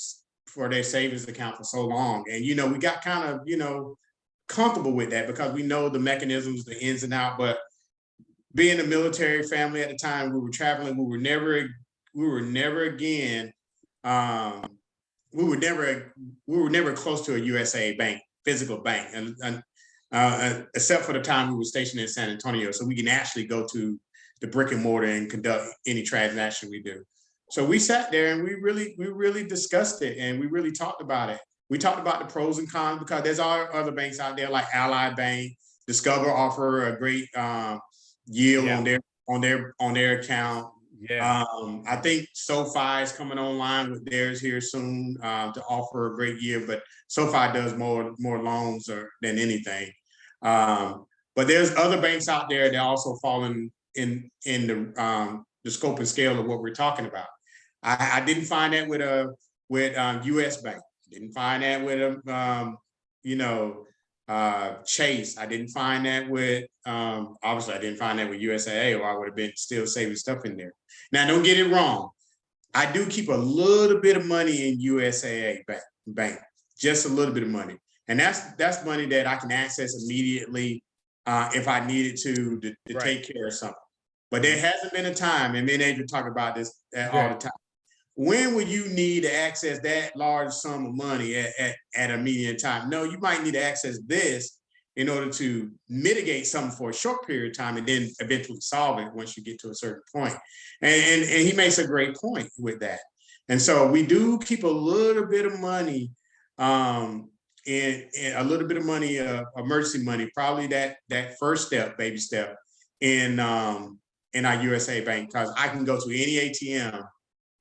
for their savings account for so long, and we got kind of comfortable with that because we know the mechanisms, the ins and out. But being a military family at the time, we were traveling. We were never again. We were never close to a USA bank, physical bank, and except for the time we were stationed in San Antonio, so we can actually go to the brick and mortar and conduct any transaction we do. So we sat there and we really discussed it, and we really talked about it. We talked about the pros and cons, because there's other banks out there like Ally Bank, Discover offer a great yield on their account. Yeah. I think SoFi is coming online with theirs here soon to offer a great yield, but SoFi does more loans than anything. But there's other banks out there that also fall in the scope and scale of what we're talking about. I didn't find that with US Bank. Didn't find that with Chase. I didn't find that with obviously I didn't find that with USAA, or I would have been still saving stuff in there. Now, don't get it wrong. I do keep a little bit of money in USAA bank, just a little bit of money, and that's money that I can access immediately if I needed to Right. take care of something. But there hasn't been a time, and me and Adrian talk about this all the time. When would you need to access that large sum of money at a immediate time? No, you might need to access this in order to mitigate something for a short period of time and then eventually solve it once you get to a certain point. And he makes a great point with that. And so we do keep a little bit of money, and a little bit of money, emergency money, probably that first step, baby step in our USA Bank, because I can go to any ATM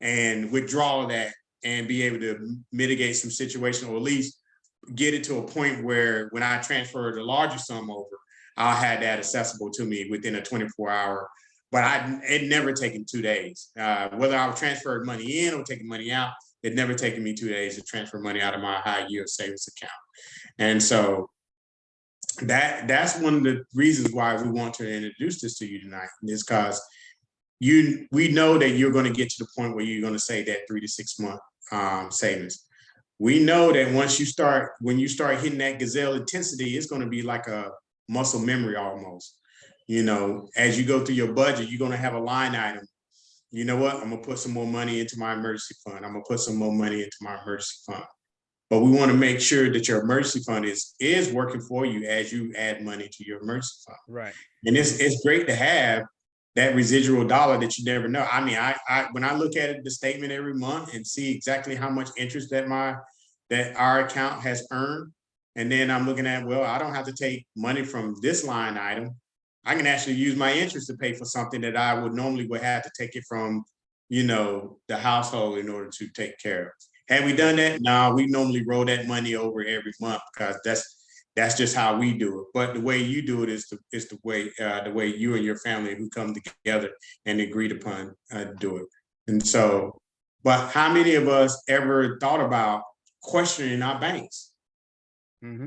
and withdraw that and be able to mitigate some situation, or at least get it to a point where when I transfer the larger sum over, I'll have that accessible to me within a 24-hour. But it never taken 2 days. Whether I was transferring money in or taking money out, it never taken me 2 days to transfer money out of my high yield savings account. And so that's one of the reasons why we want to introduce this to you tonight, is because we know that you're going to get to the point where you're going to say that 3 to 6 month savings. We know that when you start hitting that gazelle intensity, it's going to be like a muscle memory almost. As you go through your budget, you're going to have a line item. You know what? I'm going to put some more money into my emergency fund. I'm going to put some more money into my emergency fund. But we want to make sure that your emergency fund is working for you as you add money to your emergency fund. Right. And it's great to have that residual dollar that you never know. I mean, I when I look at the statement every month and see exactly how much interest that our account has earned, and then I'm looking at, well, I don't have to take money from this line item. I can actually use my interest to pay for something that I would have to take it from, the household in order to take care of. Have we done that? No, we normally roll that money over every month because that's just how we do it. But the way you do it is the way you and your family who come together and agreed upon do it. And so, but how many of us ever thought about questioning our banks? Mm-hmm.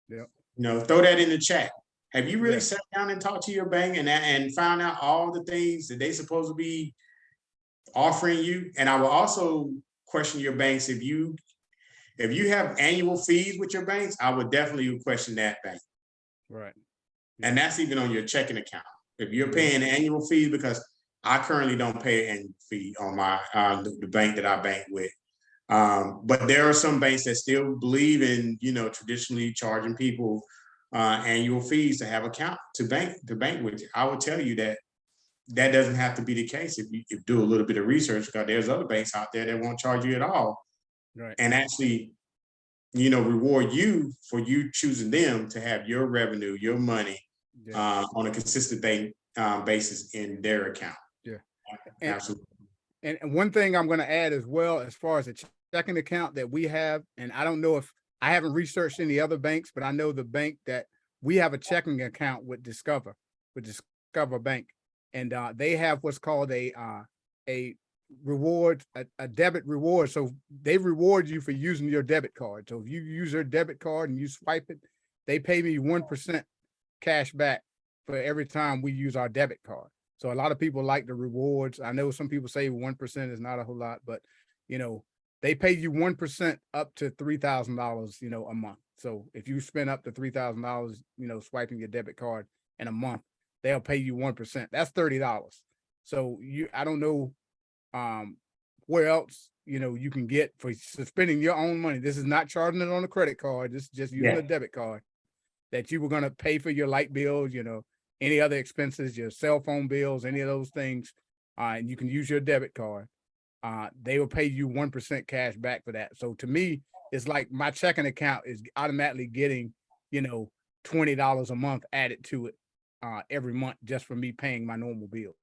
Yeah. Throw that in the chat. Have you really sat down and talked to your bank and found out all the things that they supposed to be offering you? And I will also question your banks if you have annual fees with your banks. I would definitely question that bank. Right. And that's even on your checking account. If you're paying annual fees, because I currently don't pay an annual fee on my the bank that I bank with. But there are some banks that still believe in, traditionally charging people annual fees to have account to bank with you. I would tell you that doesn't have to be the case if you do a little bit of research, because there's other banks out there that won't charge you at all. Right. And actually, reward you for you choosing them to have your revenue, your money on a consistent basis in their account. Yeah. Absolutely. And one thing I'm going to add as well, as far as a checking account that we have, and I don't know if I haven't researched any other banks, but I know the bank that we have a checking account with Discover Bank, and they have what's called a reward, a debit reward. So they reward you for using your debit card. So if you use your debit card and you swipe it, they pay me 1% cash back for every time we use our debit card. So a lot of people like the rewards. I know some people say 1% is not a whole lot, but they pay you 1% up to $3,000, a month. So if you spend up to $3,000, swiping your debit card in a month, they'll pay you 1%. That's $30. So I don't know where else you can get for spending your own money. This is not charging it on a credit card. This is just using a debit card that you were going to pay for your light bills, any other expenses, your cell phone bills, any of those things, and you can use your debit card. They will pay you 1% cash back for that. So to me, it's like my checking account is automatically getting, $20 a month added to it every month just for me paying my normal bills,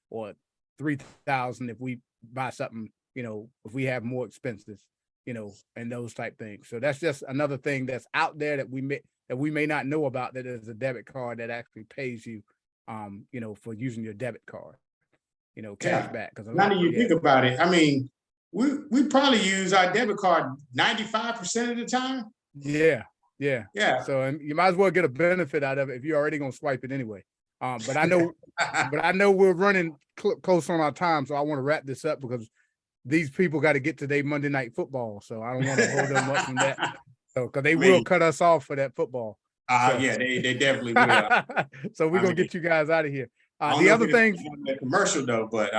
or $3,000 if we buy something, if we have more expenses, and those type things. So that's just another thing that's out there that we may not know about, that is a debit card that actually pays you, for using your debit card, cash back. Because now that you think about it, I mean, we probably use our debit card 95% of the time. Yeah. So you might as well get a benefit out of it if you're already gonna swipe it anyway. But I know we're running close on our time, so I want to wrap this up because these people got to get to their Monday Night Football, so I don't want to hold them up from that. So because they will cut us off for that football. Yeah, they definitely will. So we're gonna get you guys out of here. The other things, commercial though, but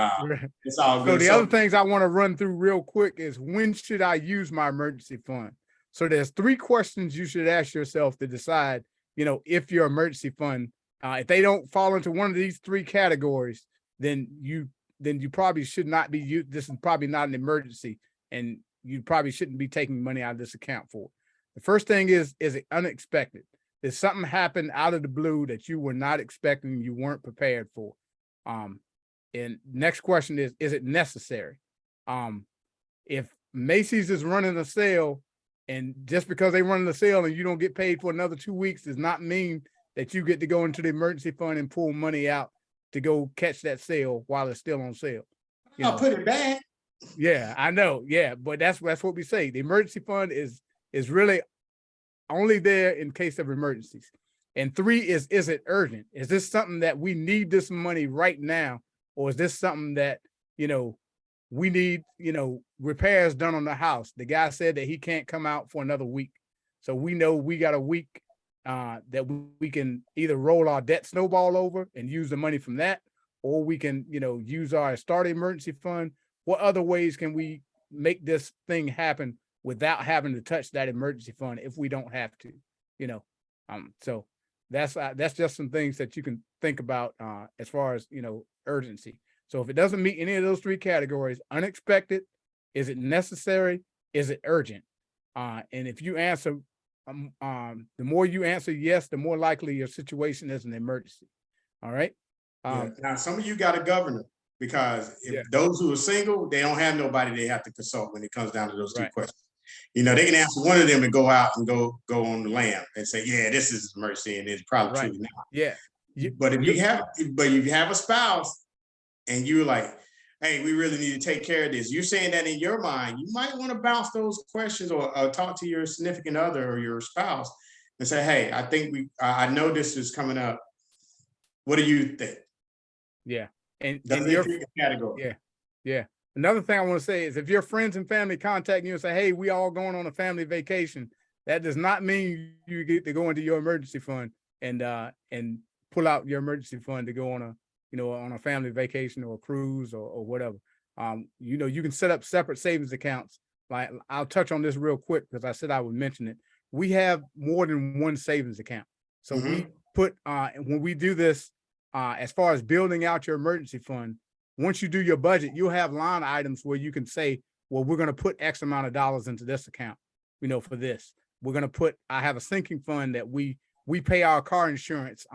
it's all good. So the other things I want to run through real quick is, when should I use my emergency fund? So there's 3 questions you should ask yourself to decide, if your emergency fund, if they don't fall into one of these 3 categories, then you probably should not be used. This is probably not an emergency, and you probably shouldn't be taking money out of this account for. The first thing is it unexpected? Did something happen out of the blue that you were not expecting, you weren't prepared for? And next question is it necessary? If Macy's is running a sale, and just because they run the sale and you don't get paid for another 2 weeks does not mean that you get to go into the emergency fund and pull money out to go catch that sale while it's still on sale. I'll put it back. Yeah, I know. Yeah, but that's what we say. The emergency fund is really only there in case of emergencies. And 3 is it urgent? Is this something that we need this money right now? Or is this something that, you know, we need, you know, repairs done on the house? The guy said that he can't come out for another week. So we know we got a week that we can either roll our debt snowball over and use the money from that, or we can, you know, use our start emergency fund. What other ways can we make this thing happen without having to touch that emergency fund if we don't have to, you know? So that's just some things that you can think about as far as, you know, urgency. So if it doesn't meet any of those 3 categories, unexpected, is it necessary? Is it urgent? And if you answer, the more you answer yes, the more likely your situation is an emergency. All right. Now, some of you got a governor, because if those who are single, they don't have nobody they have to consult when it comes down to those 2 questions. You know, they can answer one of them and go out and go on the lam and say, yeah, this is mercy, and it's probably truly not. Yeah. But if you have a spouse and you're like, hey, we really need to take care of this, you're saying that in your mind, you might want to bounce those questions or talk to your significant other or your spouse and say, hey, I think I know this is coming up. What do you think? Yeah. And your category. Yeah. Another thing I want to say is, if your friends and family contact you and say, hey, we all going on a family vacation, that does not mean you get to go into your emergency fund and pull out your emergency fund to go on a, you know, on a family vacation or a cruise or whatever. You know, you can set up separate savings accounts. Like, I'll touch on this real quick because I said I would mention it. We have more than one savings account. So we put, when we do this, as far as building out your emergency fund, once you do your budget, you'll have line items where you can say, well, we're going to put X amount of dollars into this account, you know, for this. We're going to put, I have a sinking fund that we pay our car insurance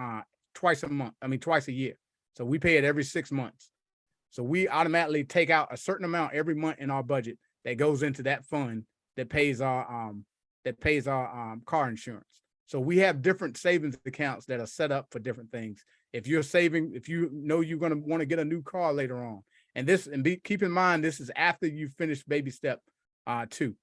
twice a year. So we pay it every 6 months. So we automatically take out a certain amount every month in our budget that goes into that fund that pays our car insurance. So we have different savings accounts that are set up for different things. If you're saving, if you know you're going to want to get a new car later on, keep in mind, this is after you finish baby step 2.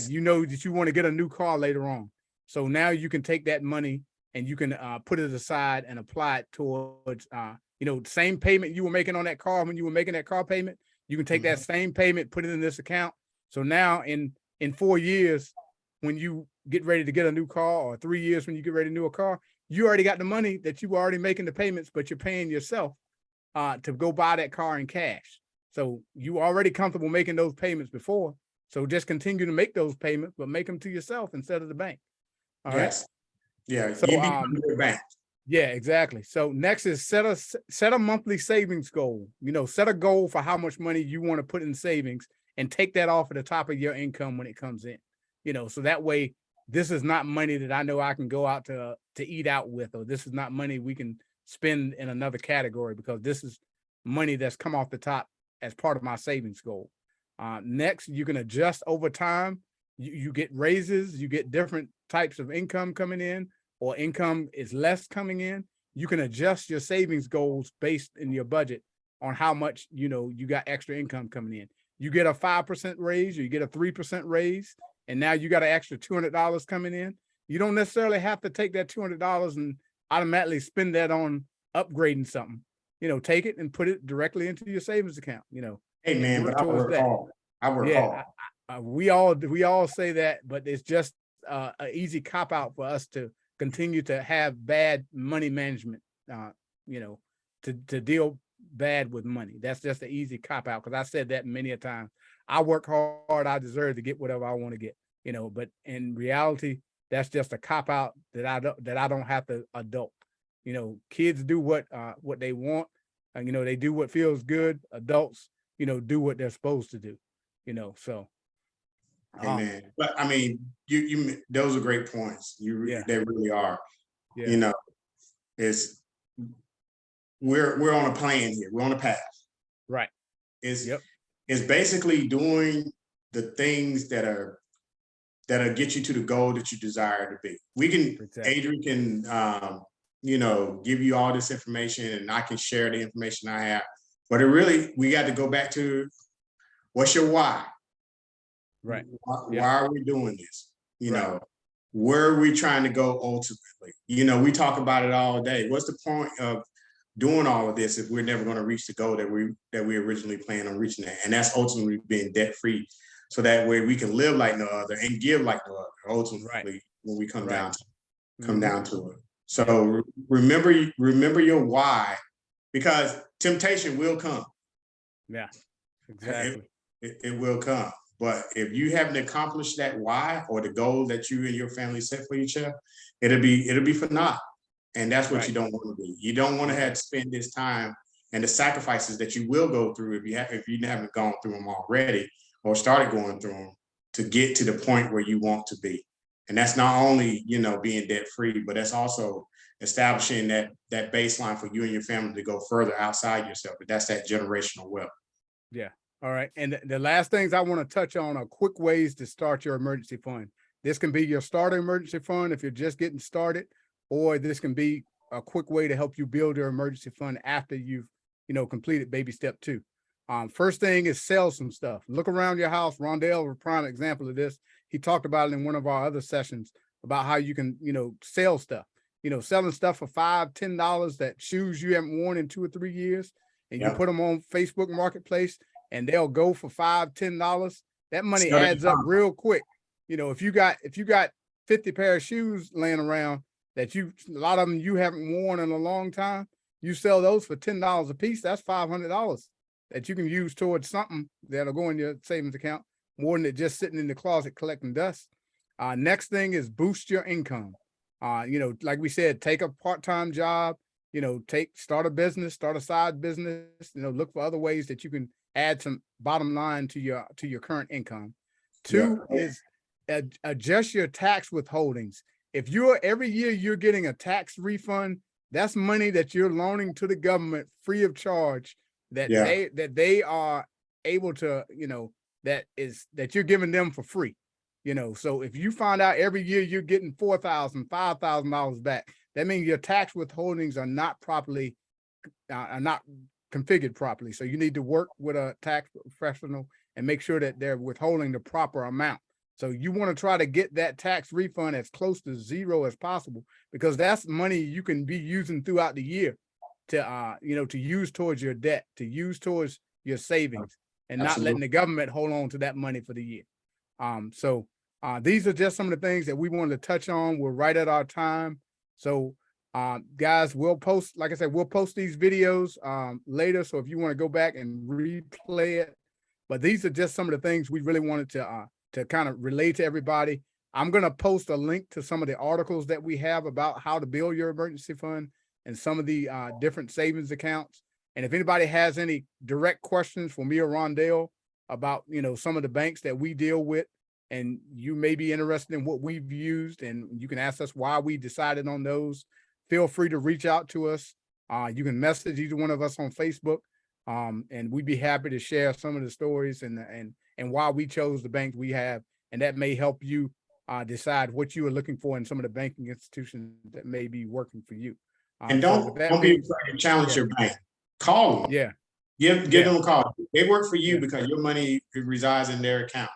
You know that you want to get a new car later on. So now you can take that money and you can put it aside and apply it towards, you know, same payment you were making on that car when you were making that car payment. You can take that same payment, put it in this account. So now in 4 years, when you get ready to get a new car, or 3 years when you get ready to new a car, you already got the money that you were already making the payments, but you're paying yourself to go buy that car in cash. So you already comfortable making those payments before. So just continue to make those payments, but make them to yourself instead of the bank. All right. Yeah. So, you become your bank. Yeah, exactly. So next is set a monthly savings goal. You know, set a goal for how much money you want to put in savings and take that off at the top of your income when it comes in. You know, so that way, this is not money that I know I can go out to eat out with, or this is not money we can spend in another category, because this is money that's come off the top as part of my savings goal. Next, you can adjust over time. You get raises, you get different types of income coming in, or income is less coming in. You can adjust your savings goals based in your budget on how much, you know, you got extra income coming in. You get a 5% raise, or you get a 3% raise, and now you got an extra $200 coming in. You don't necessarily have to take that $200 and automatically spend that on upgrading something. You know, take it and put it directly into your savings account. You know, hey man, but I work hard. We all say that, but it's just an easy cop out for us to continue to have bad money management. You know, to deal bad with money. That's just an easy cop out, because I said that many a time. I work hard, I deserve to get whatever I want to get, you know, but in reality, that's just a cop out that I don't have to adult. You know, kids do what they want, and you know, they do what feels good. Adults, you know, do what they're supposed to do, you know, so. Amen. But I mean, you those are great points. They really are. Yeah. You know, we're on a plan here. We're on a path. Right. It's basically doing the things that'll get you to the goal that you desire to be. We can, Adrian can, you know, give you all this information, and I can share the information I have. But we got to go back to, what's your why? Right. Why are we doing this? You know, where are we trying to go ultimately? You know, we talk about it all day. What's the point of doing all of this if we're never going to reach the goal that we originally planned on reaching at? And that's ultimately being debt free. So that way we can live like no other and give like no other, ultimately, when we come down to it. So remember your why, because temptation will come. Yeah, exactly. It will come. But if you haven't accomplished that why or the goal that you and your family set for each other, it'll be for naught. And that's what you don't want to do. You don't want to have to spend this time and the sacrifices that you will go through if you haven't gone through them already or started going through them to get to the point where you want to be. And that's not only, you know, being debt free, but that's also establishing that baseline for you and your family to go further outside yourself. But that's that generational wealth. Yeah. All right. And the last things I want to touch on are quick ways to start your emergency fund. This can be your starter emergency fund if you're just getting started, or this can be a quick way to help you build your emergency fund after you've, you know, completed baby step 2. First thing is sell some stuff. Look around your house. Rondell was a prime example of this. He talked about it in one of our other sessions about how you can, you know, sell stuff. You know, selling stuff for $5, $10, that shoes you haven't worn in 2 or 3 years, and you put them on Facebook Marketplace, and they'll go for $5, $10. That money adds up real quick. You know, if you got 50 pair of shoes laying around that a lot of them you haven't worn in a long time, you sell those for $10 a piece. That's $500 that you can use towards something that'll go in your savings account more than it just sitting in the closet collecting dust. Next thing is boost your income. You know, like we said, take a part-time job, you know, start a business, start a side business, you know, look for other ways that you can add some bottom line to your current income. 2 is adjust your tax withholdings. If every year you're getting a tax refund, that's money that you're loaning to the government free of charge that they are able to, you know, that you're giving them for free. You know, so if you find out every year you're getting $4,000, $5,000 back, that means your tax withholdings are not properly, are not configured properly. So you need to work with a tax professional and make sure that they're withholding the proper amount. So you want to try to get that tax refund as close to zero as possible, because that's money you can be using throughout the year to, you know, to use towards your debt, to use towards your savings, and not letting the government hold on to that money for the year. So these are just some of the things that we wanted to touch on. We're right at our time. So guys, we'll post, like I said, we'll post these videos later. So if you want to go back and replay it, but these are just some of the things we really wanted to kind of relate to everybody. I'm going to post a link to some of the articles that we have about how to build your emergency fund and some of the different savings accounts. And if anybody has any direct questions for me or Rondell about, you know, some of the banks that we deal with, and you may be interested in what we've used, and you can ask us why we decided on those, feel free to reach out to us. You can message either one of us on Facebook, and we'd be happy to share some of the stories and why we chose the banks we have. And that may help you decide what you are looking for in some of the banking institutions that may be working for you. And don't be afraid to challenge your bank. Call them. Yeah. Give them a call. They work for you because your money resides in their account.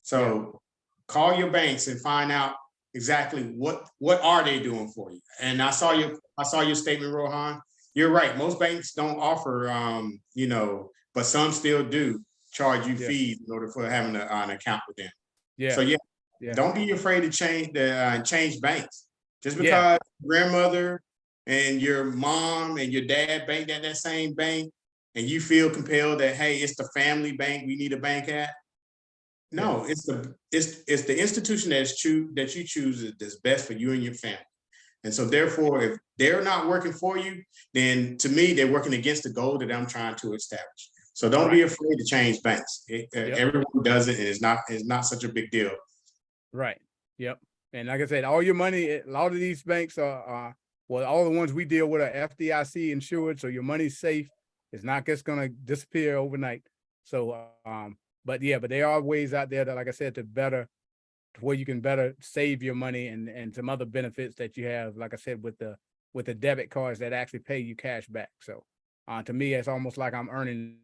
So call your banks and find out exactly what are they doing for you. And I saw your statement, Rohan. You're right. Most banks don't offer, you know, but some still do charge you fees in order for having an account with them. Yeah. So don't be afraid to change banks. Just because grandmother and your mom and your dad banked at that same bank, and you feel compelled that, hey, it's the family bank we need a bank at. No, it's the institution that you choose that's best for you and your family. And so therefore, if they're not working for you, then to me, they're working against the goal that I'm trying to establish. So don't be afraid to change banks. Everyone does it, and it's not such a big deal. Right. Yep. And like I said, all your money, a lot of these banks are well, all the ones we deal with are FDIC insured, so your money's safe. It's not just going to disappear overnight. So, but there are ways out there that, like I said, to where you can better save your money and some other benefits that you have, like I said, with the debit cards that actually pay you cash back. So, to me, it's almost like I'm earning,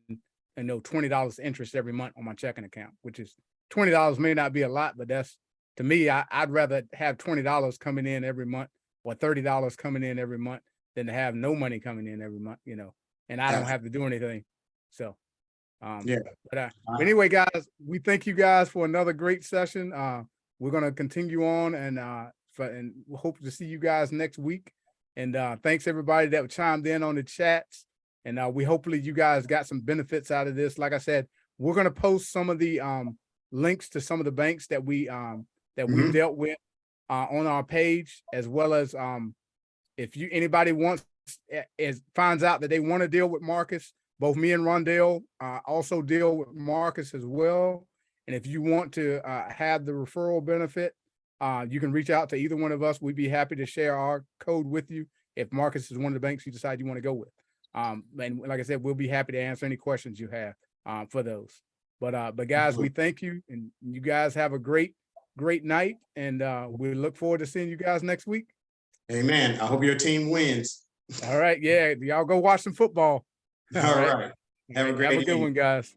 $20 interest every month on my checking account, which is $20 may not be a lot, but that's to me, I'd rather have $20 coming in every month or $30 coming in every month than to have no money coming in every month, you know, and I don't have to do anything. So, Yeah. but anyway, guys, we thank you guys for another great session. We're going to continue on and we hope to see you guys next week. And thanks everybody that chimed in on the chats. And we hopefully you guys got some benefits out of this. Like I said, we're going to post some of the links to some of the banks that we've dealt with on our page, as well as if anybody finds out that they want to deal with Marcus, both me and Rondell also deal with Marcus as well. And if you want to have the referral benefit, you can reach out to either one of us. We'd be happy to share our code with you if Marcus is one of the banks you decide you want to go with. And like I said, we'll be happy to answer any questions you have for those. But guys, we thank you, and you guys have a great night, and we look forward to seeing you guys next week. Amen. I hope your team wins. All right. Yeah. Y'all go watch some football. All right. Have a great Have a good one, guys.